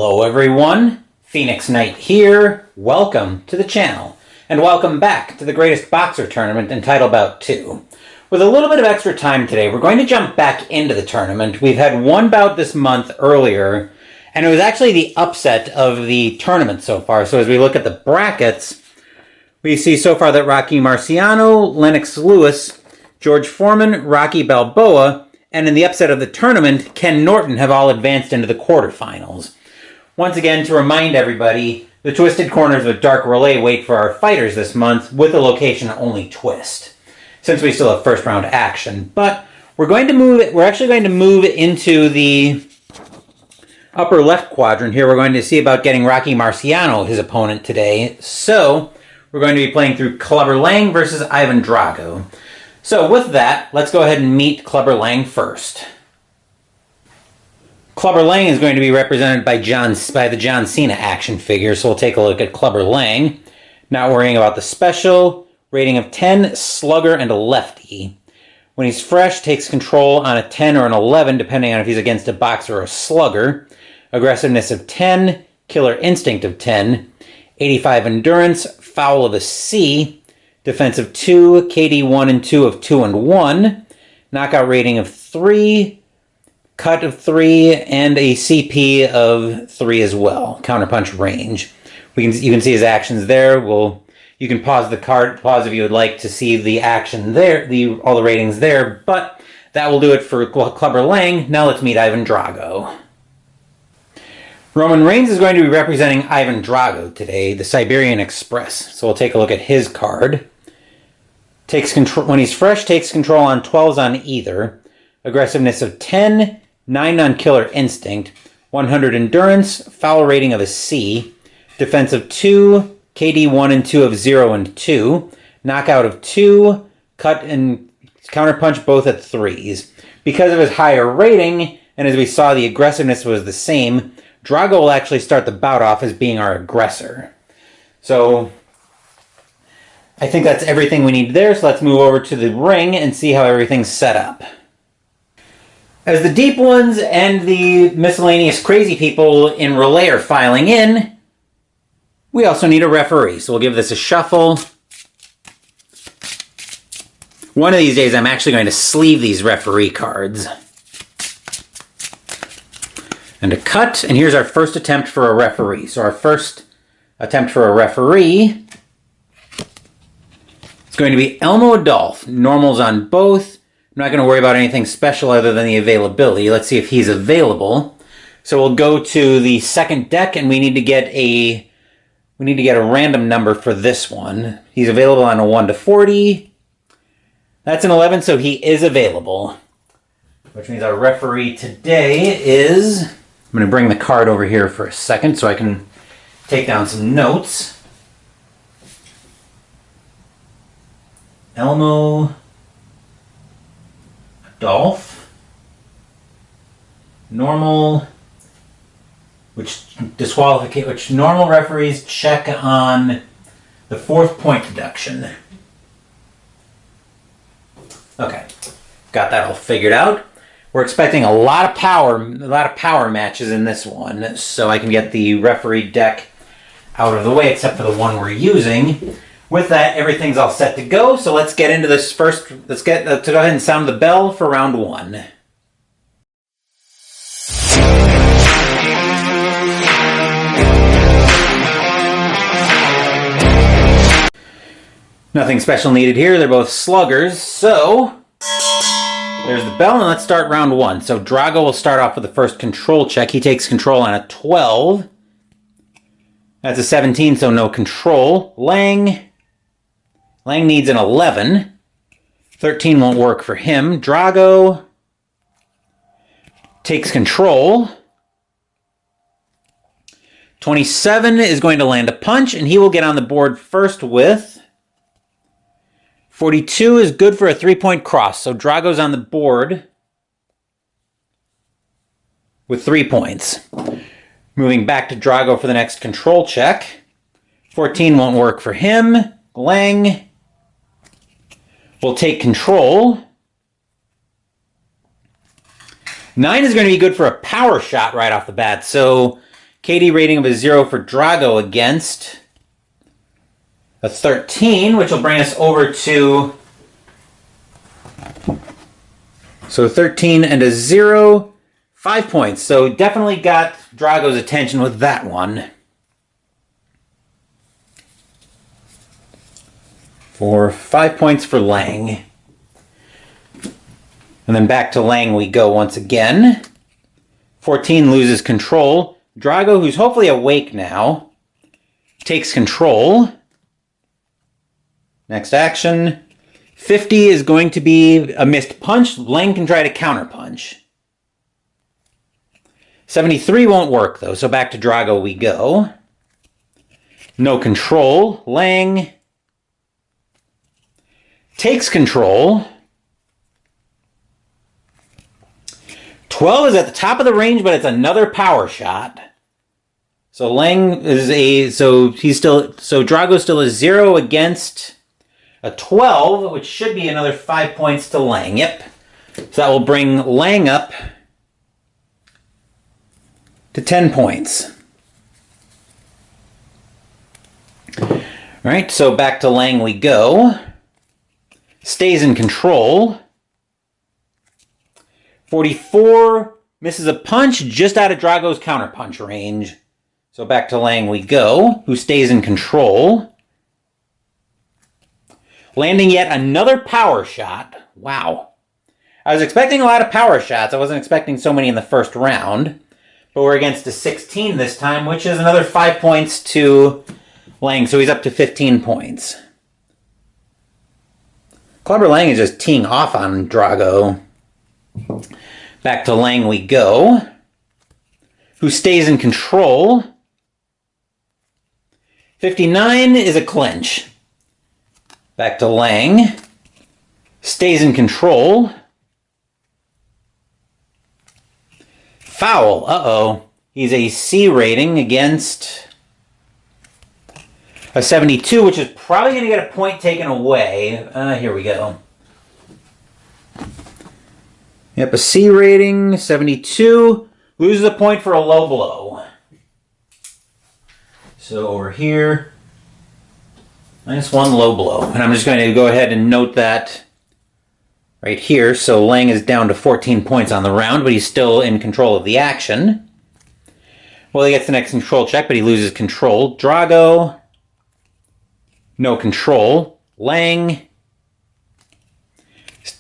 Hello everyone, Phoenix Knight here. Welcome to the channel, and welcome back to the greatest boxer tournament in Title Bout II. With a little bit of extra time today, we're going to jump back into the tournament. We've had one bout this month earlier, and it was actually the upset of the tournament so far. So as we look at the brackets, we see so far that Rocky Marciano, Lennox Lewis, George Foreman, Rocky Balboa, and in the upset of the tournament, Ken Norton have all advanced into the quarterfinals. Once again, to remind everybody, the Twisted Corners with Dark Relay wait for our fighters this month with a location only twist, since we still have first round action. But we're actually going to move into the upper left quadrant here. We're going to see about getting Rocky Marciano, his opponent, today. So we're going to be playing through Clubber Lang versus Ivan Drago. So with that, let's go ahead and meet Clubber Lang first. Clubber Lang is going to be represented by the John Cena action figure, so we'll take a look at Clubber Lang. Not worrying about the special. Rating of 10, slugger, and a lefty. When he's fresh, takes control on a 10 or an 11, depending on if he's against a boxer or a slugger. Aggressiveness of 10, killer instinct of 10, 85 endurance, foul of a C, defensive 2, KD 1 and 2 of 2 and 1, knockout rating of 3, cut of 3, and a CP of 3 as well. Counterpunch range. You can see his actions there. You can pause if you would like to see the action there, all the ratings there, but that will do it for Clubber Lang. Now let's meet Ivan Drago. Roman Reigns is going to be representing Ivan Drago today, the Siberian Express. So we'll take a look at his card. Takes control when he's fresh, takes control on 12s on either. Aggressiveness of 10, 9 on killer instinct, 100 endurance, foul rating of a C, defensive 2, KD 1 and 2 of 0 and 2, knockout of 2, cut and counterpunch both at 3s. Because of his higher rating, and as we saw the aggressiveness was the same, Drago will actually start the bout off as being our aggressor. So I think that's everything we need there, so let's move over to the ring and see how everything's set up. As the deep ones and the miscellaneous crazy people in relay are filing in, we also need a referee, so we'll give this a shuffle. One of these days I'm actually going to sleeve these referee cards. And a cut, and here's our first attempt for a referee. So our first attempt for a referee is going to be Elmo Adolph. Normals on both. I'm not going to worry about anything special other than the availability. Let's see if he's available. So we'll go to the second deck, and we need to get a random number for this one. He's available on a 1 to 40. That's an 11, so he is available. Which means our referee today is... I'm going to bring the card over here for a second so I can take down some notes. Elmo Adolph. Normal. Which normal referees check on the 4th point deduction. Okay, got that all figured out. We're expecting a lot of power matches in this one, so I can get the referee deck out of the way, except for the one we're using. With that, everything's all set to go. So let's get into this first. Let's go ahead and sound the bell for round 1. Nothing special needed here. They're both sluggers, so there's the bell, and let's start round 1. So Drago will start off with the first control check. He takes control on a 12. That's a 17, so no control. Lang needs an 11. 13 won't work for him. Drago takes control. 27 is going to land a punch, and he will get on the board first with... 42 is good for a 3-point cross, so Drago's on the board with 3 points. Moving back to Drago for the next control check. 14 won't work for him. Lang will take control. 9 is going to be good for a power shot right off the bat, so KD rating of a 0 for Drago against a 13, which will bring us over to... So 13 and a 0, 5 points. So definitely got Drago's attention with that one. For 5 points for Lang. And then back to Lang we go once again. 14 loses control. Drago, who's hopefully awake now, takes control. Next action. 50 is going to be a missed punch. Lang can try to counterpunch. 73 won't work though, so back to Drago we go. No control. Lang takes control. 12 is at the top of the range, but it's another power shot. So Lang is Drago still is 0 against a 12, which should be another 5 points to Lang. Yep. So that will bring Lang up to 10 points. All right, so back to Lang we go. Stays in control. 44 misses a punch just out of Drago's counterpunch range. So back to Lang we go, who stays in control. Landing yet another power shot. Wow. I was expecting a lot of power shots. I wasn't expecting so many in the first round. But we're against a 16 this time, which is another 5 points to Lang. So he's up to 15 points. Clubber Lang is just teeing off on Drago. Back to Lang we go, who stays in control. 59 is a clinch. Back to Lang. Stays in control. Foul. Uh-oh. He's a C rating against a 72, which is probably going to get a point taken away. Here we go. Yep, a C rating, 72. Loses a point for a low blow. So over here, -1 low blow. And I'm just going to go ahead and note that right here. So Lang is down to 14 points on the round, but he's still in control of the action. Well, he gets the next control check, but he loses control. Drago, no control. Lang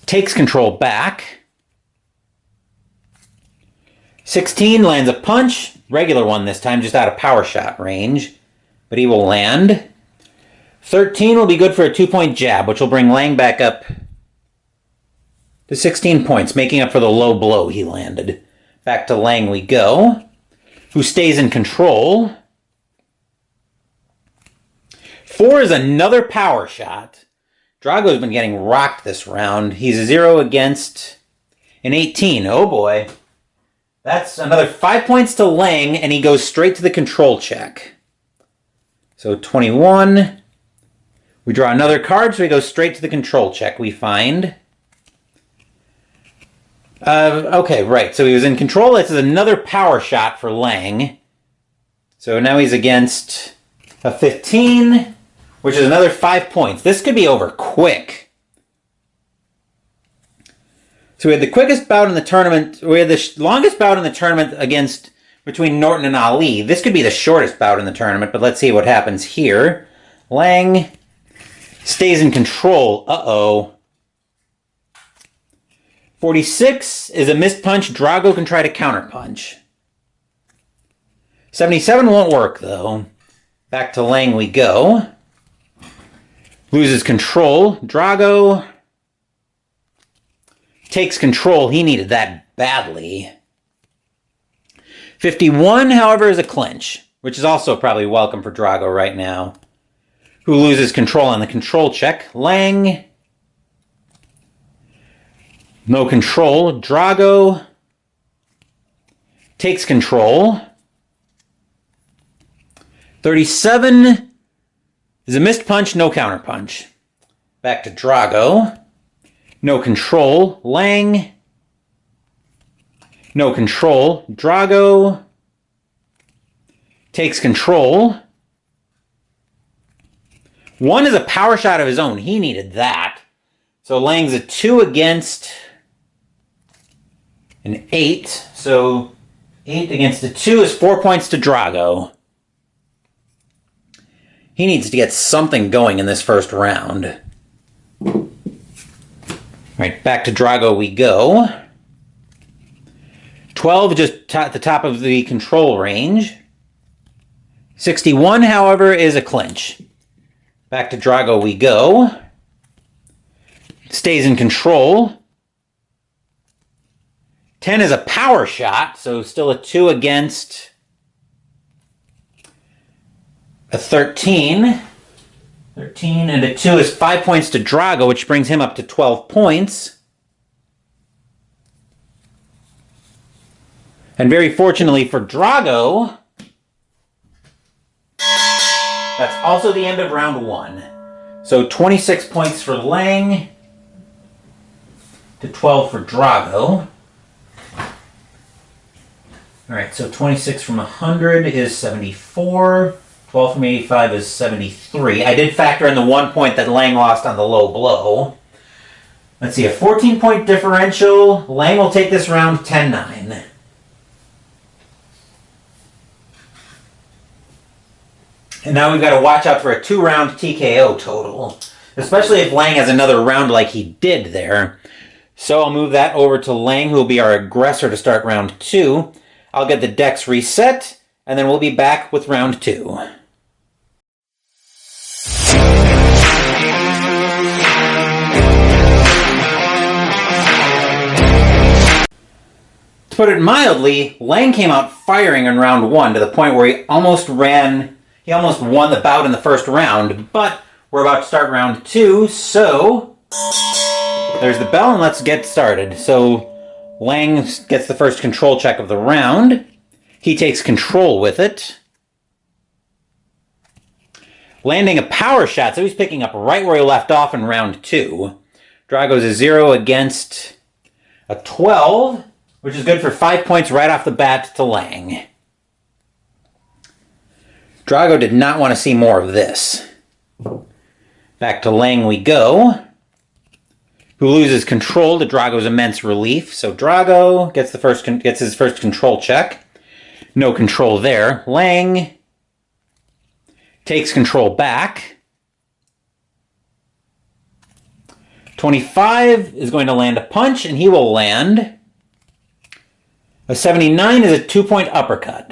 takes control back. 16 lands a punch, regular one this time, just out of power shot range, but he will land. 13 will be good for a 2-point jab, which will bring Lang back up to 16 points, making up for the low blow he landed. Back to Lang we go, who stays in control. 4 is another power shot. Drago's been getting rocked this round. He's a 0 against an 18. Oh boy. That's another 5 points to Lang, and he goes straight to the control check. So 21. We draw another card, so he goes straight to the control check, we find. Okay, right. So he was in control. This is another power shot for Lang. So now he's against a 15, which is another 5 points. This could be over quick. So we had the quickest bout in the tournament. We had the longest bout in the tournament between Norton and Ali. This could be the shortest bout in the tournament, but let's see what happens here. Lang stays in control. Uh-oh. 46 is a missed punch. Drago can try to counterpunch. 77 won't work, though. Back to Lang we go. Loses control. Drago takes control. He needed that badly. 51, however, is a clinch, which is also probably welcome for Drago right now, who loses control on the control check. Lang, no control. Drago takes control. 37 is a missed punch, no counterpunch. Back to Drago. No control. Lang. No control. Drago takes control. 1 is a power shot of his own. He needed that. So Lang's a 2 against an 8. So 8 against a 2 is 4 points to Drago. He needs to get something going in this first round. All right, back to Drago we go. 12 just at the top of the control range. 61, however, is a clinch. Back to Drago we go. Stays in control. 10 is a power shot, so still a 2 against a 13. 13 and a 2 is 5 points to Drago, which brings him up to 12 points. And very fortunately for Drago, that's also the end of round 1. So 26 points for Lang to 12 for Drago. All right, so 26 from 100 is 74. 12 from 85 is 73. I did factor in the 1 point that Lang lost on the low blow. Let's see, a 14-point differential. Lang will take this round 10-9. And now we've got to watch out for a 2-round TKO total, especially if Lang has another round like he did there. So I'll move that over to Lang, who will be our aggressor to start round 2. I'll get the decks reset, and then we'll be back with round 2. To put it mildly, Lang came out firing in round 1 to the point where he almost won the bout in the first round, but we're about to start round 2, so there's the bell and let's get started. So Lang gets the first control check of the round. He takes control with it. Landing a power shot, so he's picking up right where he left off in round 2. Drago's a 0 against a 12, which is good for 5 points right off the bat to Lang. Drago did not want to see more of this. Back to Lang we go, who loses control to Drago's immense relief. So Drago gets his first control check. No control there. Lang takes control back. 25 is going to land a punch, and he will land. A 79 is a 2-point uppercut.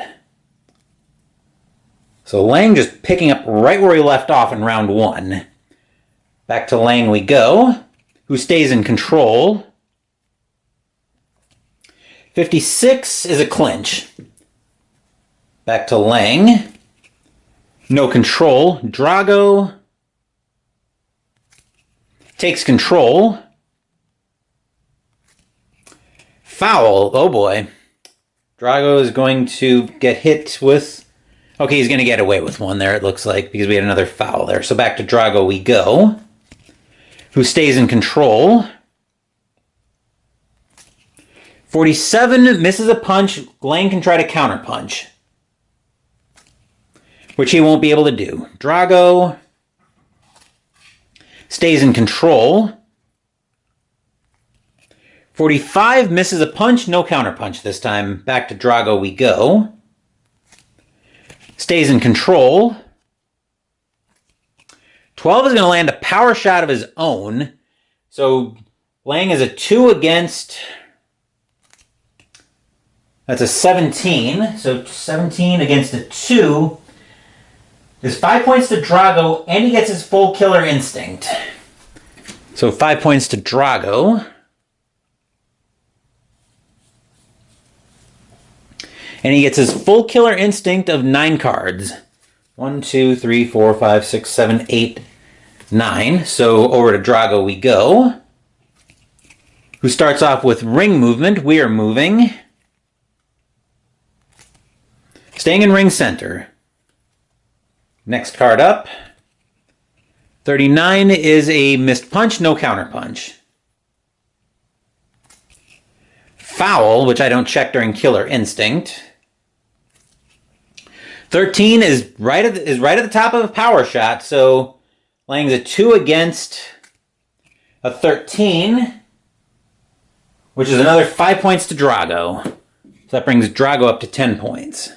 So Lang just picking up right where he left off in round 1. Back to Lang we go, who stays in control. 56 is a clinch. Back to Lang. No control. Drago takes control. Foul. Oh boy. Drago is going to get hit with... Okay, he's going to get away with one there, it looks like, because we had another foul there. So back to Drago we go, who stays in control. 47 misses a punch. Lang can try to counterpunch, which he won't be able to do. Drago stays in control. 45 misses a punch, no counterpunch this time. Back to Drago we go. Stays in control. 12 is going to land a power shot of his own. So Lang is a 2 against... That's a 17. So 17 against a 2 is 5 points to Drago, and he gets his full killer instinct. So 5 points to Drago. And he gets his full killer instinct of 9 cards. 1, 2, 3, 4, 5, 6, 7, 8, 9. So over to Drago we go, who starts off with ring movement. We are moving. Staying in ring center. Next card up. 39 is a missed punch, no counterpunch. Foul, which I don't check during Killer Instinct. 13 is right at the top of a power shot, so Lang's a 2 against a 13, which is another 5 points to Drago. So that brings Drago up to 10 points.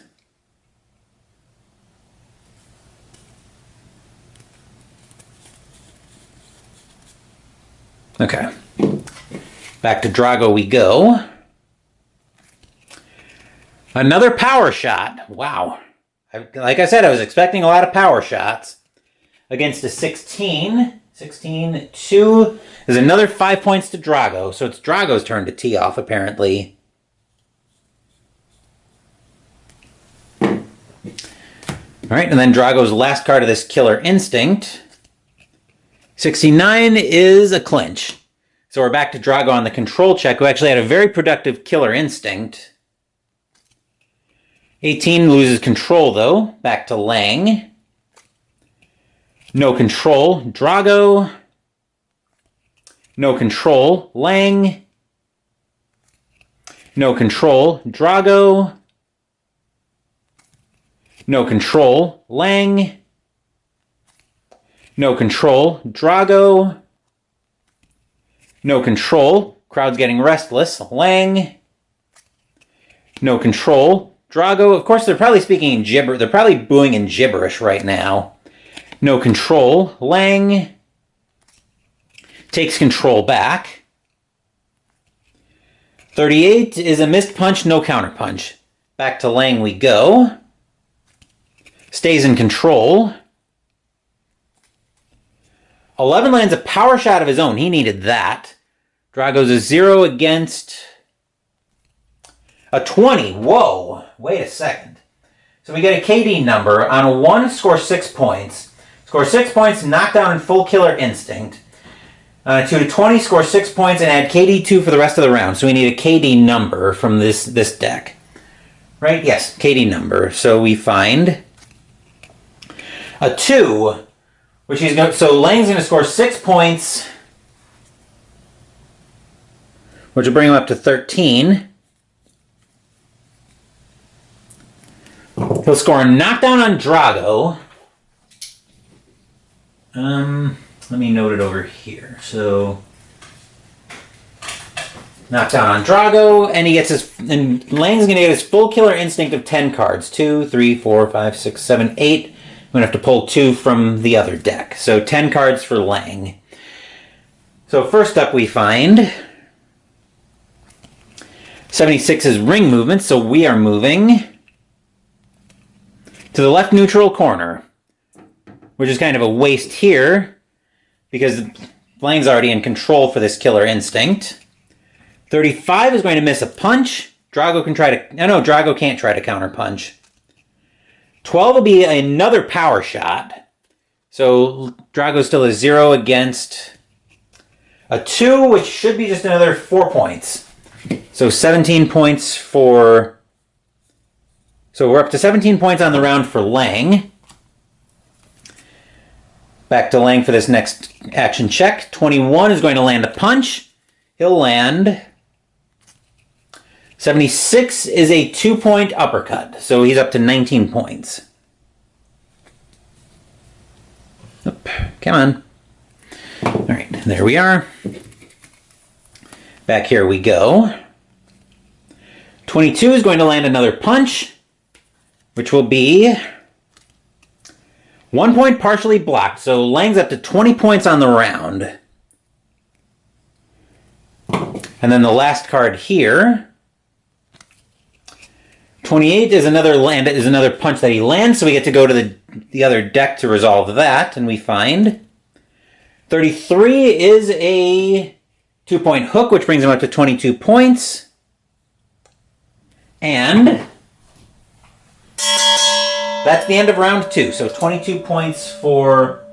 Okay. Back to Drago we go. Another power shot. Wow. Like I said, I was expecting a lot of power shots. Against a 16. 16, 2 is another 5 points to Drago. So it's Drago's turn to tee off, apparently. All right, and then Drago's last card of this Killer Instinct. 69 is a clinch. So we're back to Drago on the control check, who actually had a very productive Killer Instinct. 18 loses control, though. Back to Lang. No control. Drago. No control. Lang. No control. Drago. No control. Lang. No control. Drago. No control. Crowd's getting restless. Lang. No control. Drago. Of course, they're probably speaking in gibber. They're probably booing in gibberish right now. No control. Lang. Takes control back. 38 is a missed punch, no counterpunch. Back to Lang we go. Stays in control. 11 lands a power shot of his own. He needed that. Drago's a 0 against a 20. Whoa. Wait a second. So we get a KD number. On a 1, score 6 points. Score 6 points, knock down in full Killer Instinct. On a 2 to 20, score 6 points, and add KD 2 for the rest of the round. So we need a KD number from this deck. Right? Yes, KD number. So we find a 2. Which he's going. So Lang's going to score 6 points, which will bring him up to 13. He'll score a knockdown on Drago. Let me note it over here. So knockdown on Drago, and he gets and Lang's going to get his full Killer Instinct of 10 cards. 2, 3, 4, 5, 6, 7, 8. I'm going to have to pull 2 from the other deck. So 10 cards for Lang. So first up we find 76 is ring movement, so we are moving to the left neutral corner, which is kind of a waste here because Lang's already in control for this Killer Instinct. 35 is going to miss a punch. Drago can try to... No, Drago can't try to counter punch. 12 will be another power shot. So Drago's still a 0 against a 2, which should be just another 4 points. So 17 points for... So we're up to 17 points on the round for Lang. Back to Lang for this next action check. 21 is going to land a punch. He'll land... 76 is a 2-point uppercut, so he's up to 19 points. Oop, come on. All right, there we are. Back here we go. 22 is going to land another punch, which will be 1 point partially blocked, so Lang's up to 20 points on the round. And then the last card here... 28 is another punch that he lands, so we get to go to the other deck to resolve that, and we find 33 is a 2-point hook, which brings him up to 22 points. And that's the end of round 2. So 22 points for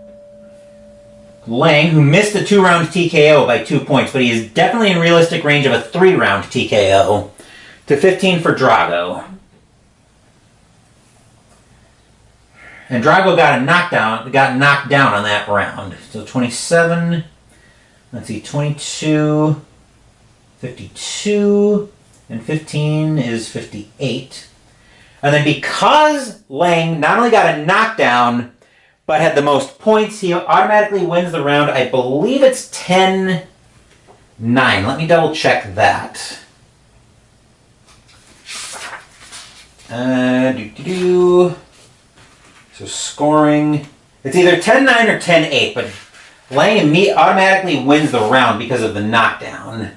Lang, who missed the 2-round TKO by 2 points, but he is definitely in realistic range of a 3-round TKO. To 15 for Drago. And Drago got knocked down on that round. So 27, let's see, 22, 52, and 15 is 58. And then because Lang not only got a knockdown, but had the most points, he automatically wins the round. I believe it's 10-9. Let me double check that. So scoring, it's either 10-9 or 10-8, but Lang and me automatically wins the round because of the knockdown.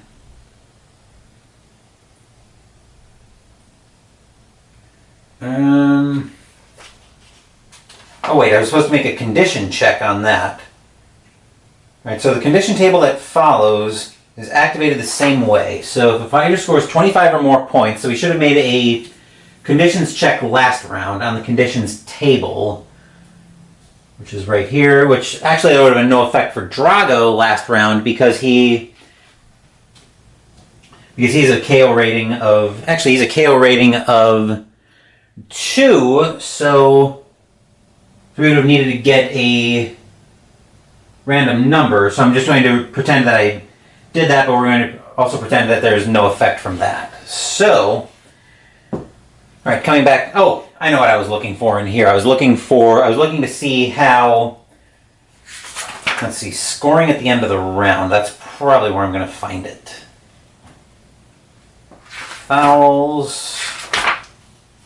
Oh wait, I was supposed to make a condition check on that. Alright, so the condition table that follows is activated the same way. So if a fighter scores 25 or more points, so we should have made a conditions check last round on the conditions table, which is right here, which actually there would have been no effect for Drago last round because he's a KO rating of, actually he's a KO rating of 2, so we would have needed to get a random number. So I'm just going to pretend that I did that, but we're going to also pretend that there's no effect from that. So, alright, coming back. Oh, I know what I was looking for in here. I was looking to see how, let's see, scoring at the end of the round. That's probably where I'm going to find it. Fouls,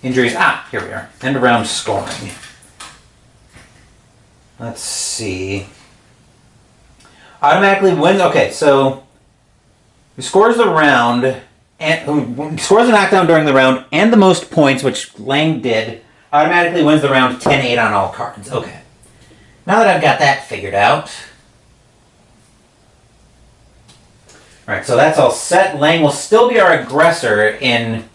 injuries. Ah, here we are. End of round scoring. Let's see. Automatically wins. Okay, so who scores the round and who scores a knockdown during the round and the most points, which Lang did, automatically wins the round 10-8 on all cards. Okay. Now that I've got that figured out. Alright, so that's all set. Lang will still be our aggressor in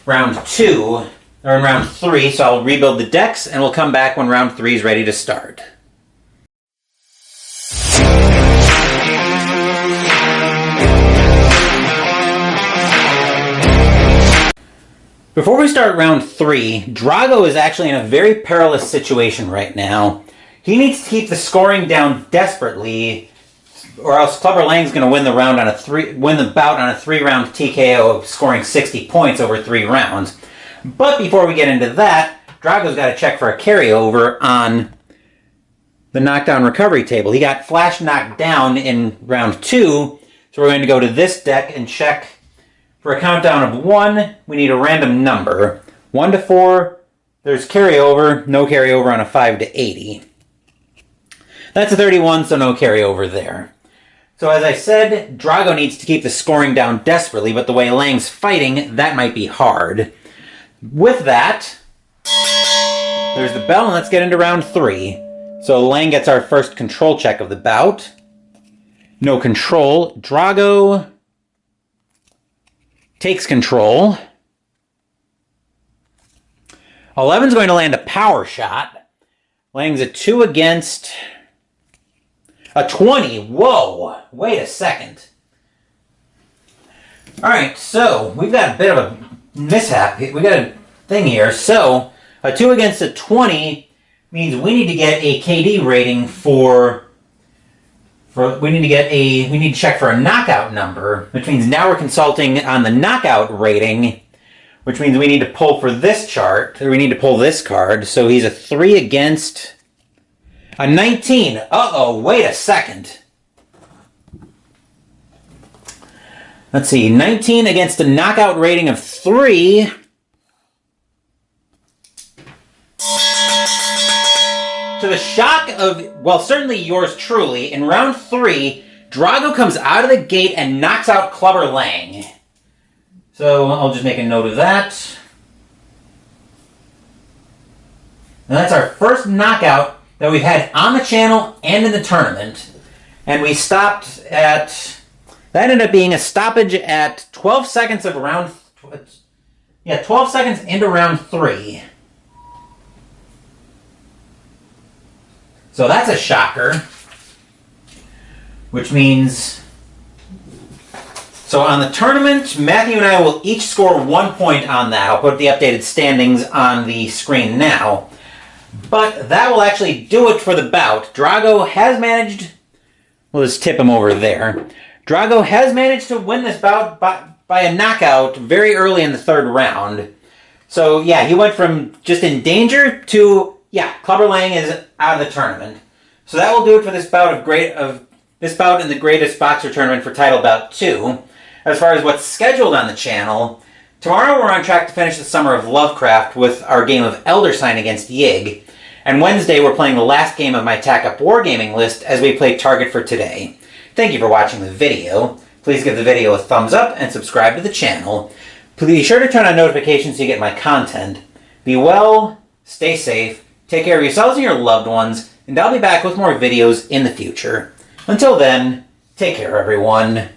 round 2, or in round 3, so I'll rebuild the decks and we'll come back when round 3 is ready to start. Before we start round 3, Drago is actually in a very perilous situation right now. He needs to keep the scoring down desperately, or else Clubber Lang's going to win the bout on a 3-round TKO, scoring 60 points over 3 rounds. But before we get into that, Drago's got to check for a carryover on the knockdown recovery table. He got flash knocked down in round 2, so we're going to go to this deck and check. For a countdown of 1, we need a random number. 1 to 4, there's carryover, no carryover on a 5 to 80. That's a 31, so no carryover there. So as I said, Drago needs to keep the scoring down desperately, but the way Lang's fighting, that might be hard. With that, there's the bell, and let's get into round 3. So Lang gets our first control check of the bout. No control. Drago takes control. 11's going to land a power shot. Lang's a 2 against a 20. Whoa! Wait a second. Alright, so we've got a bit of a mishap. We got a thing here. So, a 2 against a 20 means we need to get a KD rating we need to check for a knockout number, which means now we're consulting on the knockout rating, which means we need to pull for this chart, or we need to pull this card. So he's a 3 against a 19. Uh-oh, wait a second. Let's see, 19 against a knockout rating of 3. To the shock of, well, certainly yours truly, in round 3, Drago comes out of the gate and knocks out Clubber Lang. So I'll just make a note of that. And that's our first knockout that we've had on the channel and in the tournament. And we stopped at, that ended up being a stoppage at 12 seconds of round, 12 seconds into round 3. So that's a shocker, which means, so on the tournament, Matthew and I will each score 1 point on that. I'll put the updated standings on the screen now. But that will actually do it for the bout. Drago has managed, we'll just tip him over there. Drago has managed to win this bout by a knockout very early in the 3rd round. So yeah, he went from just in danger to, yeah, Clubber Lang is out of the tournament. So that will do it for this bout this bout in the Greatest Boxer Tournament for Title Bout II. As far as what's scheduled on the channel, tomorrow we're on track to finish the Summer of Lovecraft with our game of Elder Sign against Yig. And Wednesday we're playing the last game of my Tack Up Wargaming list as we play Target for Today. Thank you for watching the video. Please give the video a thumbs up and subscribe to the channel. Please be sure to turn on notifications so you get my content. Be well, stay safe, take care of yourselves and your loved ones, and I'll be back with more videos in the future. Until then, take care everyone.